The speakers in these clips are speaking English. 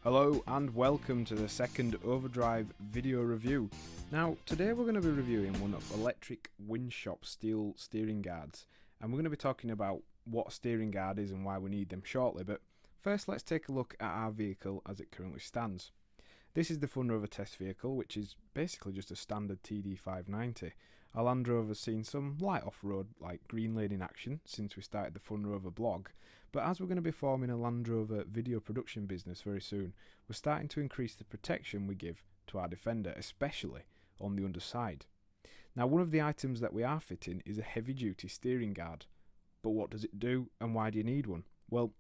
Hello and welcome to the second Overdrive video review. Now today we're going to be reviewing one of Electric Winch Shop steel steering guards, and we're going to be talking about what a steering guard is and why we need them shortly, but first let's take a look at our vehicle as it currently stands. This is the FunRover test vehicle, which is basically just a standard TD590. Our Land Rover's seen some light off-road like green lane in action since we started the FunRover blog, but as we're going to be forming a Land Rover video production business very soon, we're starting to increase the protection we give to our Defender, especially on the underside. Now, one of the items that we are fitting is a heavy-duty steering guard. But what does it do and why do you need one? Well,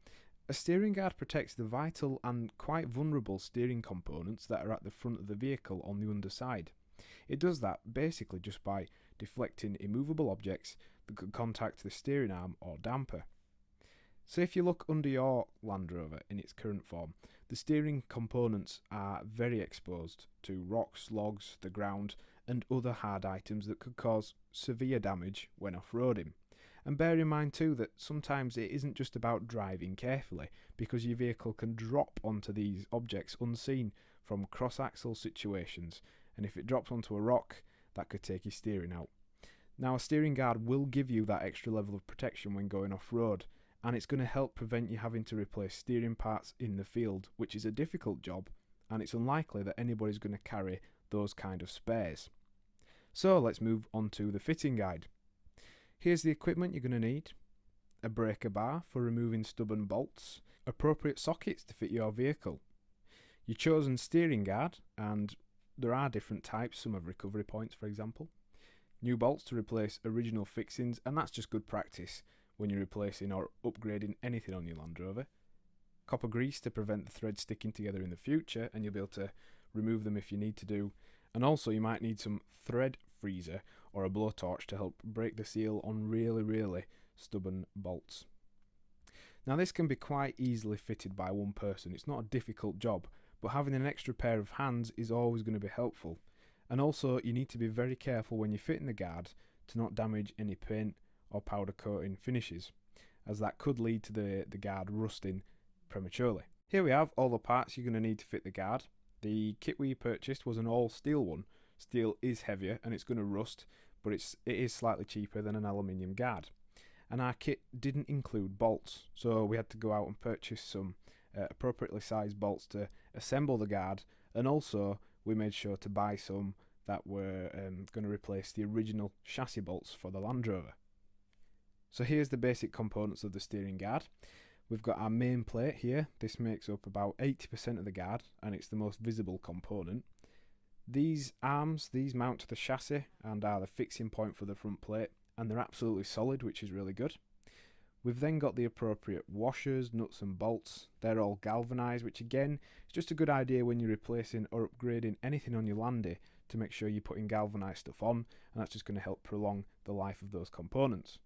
a steering guard protects the vital and quite vulnerable steering components that are at the front of the vehicle on the underside. It does that basically just by deflecting immovable objects that could contact the steering arm or damper. So if you look under your Land Rover in its current form, the steering components are very exposed to rocks, logs, the ground and other hard items that could cause severe damage when off-roading. And bear in mind too that sometimes it isn't just about driving carefully, because your vehicle can drop onto these objects unseen from cross-axle situations, and if it drops onto a rock, that could take your steering out. Now, a steering guard will give you that extra level of protection when going off-road, and it's going to help prevent you having to replace steering parts in the field, which is a difficult job, and it's unlikely that anybody's going to carry those kind of spares. So let's move on to the fitting guide. Here's the equipment you're going to need: a breaker bar for removing stubborn bolts, appropriate sockets to fit your vehicle, your chosen steering guard, and there are different types, some have recovery points for example, new bolts to replace original fixings, and that's just good practice when you're replacing or upgrading anything on your Land Rover, copper grease to prevent the threads sticking together in the future, and you'll be able to remove them if you need to do, and also you might need some thread freezer or a blowtorch to help break the seal on really stubborn bolts. Now this can be quite easily fitted by one person. It's not a difficult job, but having an extra pair of hands is always going to be helpful. And also you need to be very careful when you're fitting the guard to not damage any paint or powder coating finishes, as that could lead to the guard rusting prematurely. Here we have all the parts you're going to need to fit the guard. The kit we purchased was an all steel one. Steel is heavier and it's going to rust, but it is slightly cheaper than an aluminium guard. And our kit didn't include bolts, so we had to go out and purchase some appropriately sized bolts to assemble the guard, and also we made sure to buy some that were going to replace the original chassis bolts for the Land Rover. So here's the basic components of the steering guard. We've got our main plate here. This makes up about 80% of the guard and it's the most visible component. These arms, these mount to the chassis and are the fixing point for the front plate, and they're absolutely solid, which is really good. We've then got the appropriate washers, nuts and bolts. They're all galvanised, which again is just a good idea when you're replacing or upgrading anything on your Landy to make sure you're putting galvanised stuff on, and that's just going to help prolong the life of those components.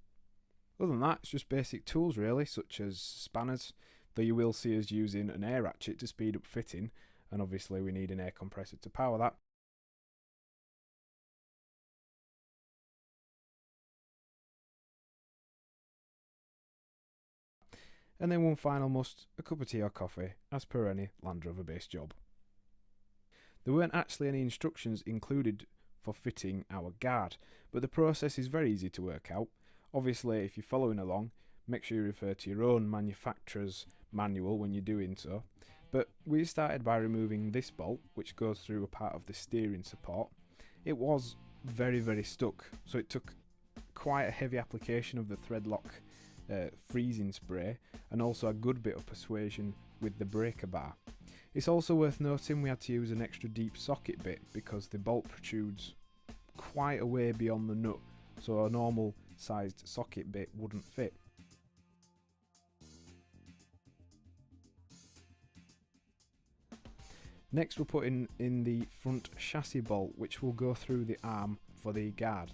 Other than that, it's just basic tools really, such as spanners, though you will see us using an air ratchet to speed up fitting, and obviously we need an air compressor to power that. And then one final must, a cup of tea or coffee, as per any Land Rover based job. There weren't actually any instructions included for fitting our guard, but the process is very easy to work out. Obviously, if you're following along, make sure you refer to your own manufacturer's manual when you're doing so. But we started by removing this bolt, which goes through a part of the steering support. It was very stuck, so it took quite a heavy application of the threadlock freezing spray, and also a good bit of persuasion with the breaker bar. It's also worth noting we had to use an extra deep socket bit because the bolt protrudes quite a way beyond the nut, so a normal sized socket bit wouldn't fit. Next we're putting in the front chassis bolt, which will go through the arm for the guard.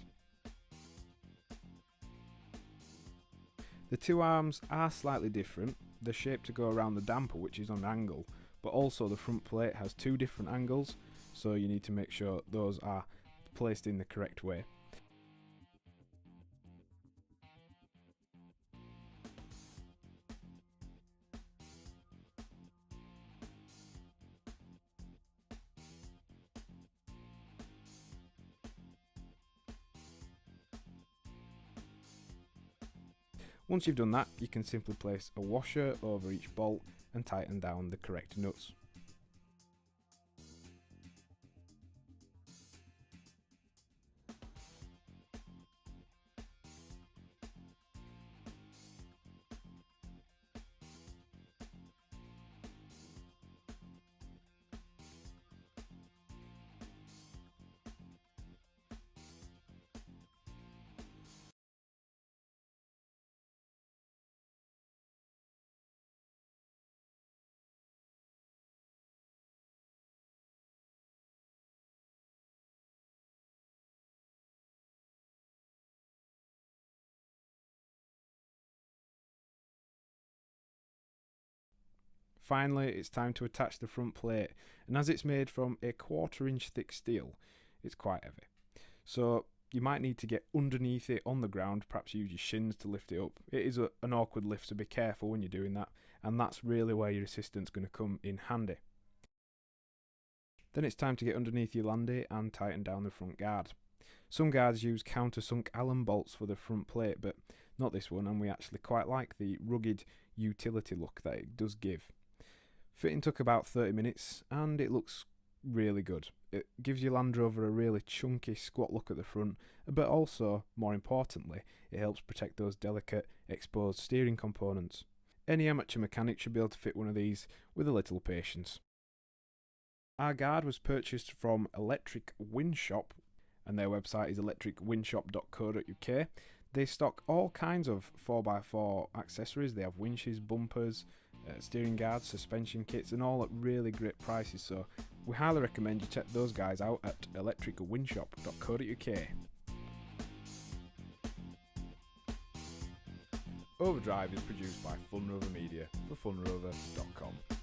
The two arms are slightly different. They're shaped to go around the damper, which is on an angle, but also the front plate has two different angles, so you need to make sure those are placed in the correct way. Once you've done that, you can simply place a washer over each bolt and tighten down the correct nuts. Finally, it's time to attach the front plate, and as it's made from a 1/4 inch thick steel, it's quite heavy. So you might need to get underneath it on the ground, perhaps use your shins to lift it up. It is an awkward lift, so be careful when you're doing that, and that's really where your assistant's going to come in handy. Then it's time to get underneath your landy and tighten down the front guard. Some guards use countersunk Allen bolts for the front plate, but not this one, and we actually quite like the rugged utility look that it does give. Fitting took about 30 minutes and it looks really good. It gives your Land Rover a really chunky, squat look at the front, but also, more importantly, it helps protect those delicate, exposed steering components. Any amateur mechanic should be able to fit one of these with a little patience. Our guard was purchased from Electric Winch, and their website is electricwinshop.co.uk. They stock all kinds of 4x4 accessories. They have winches, bumpers, steering guards, suspension kits, and all at really great prices, so we highly recommend you check those guys out at electricwinshop.co.uk. Overdrive is produced by FunRover Media for FunRover.com.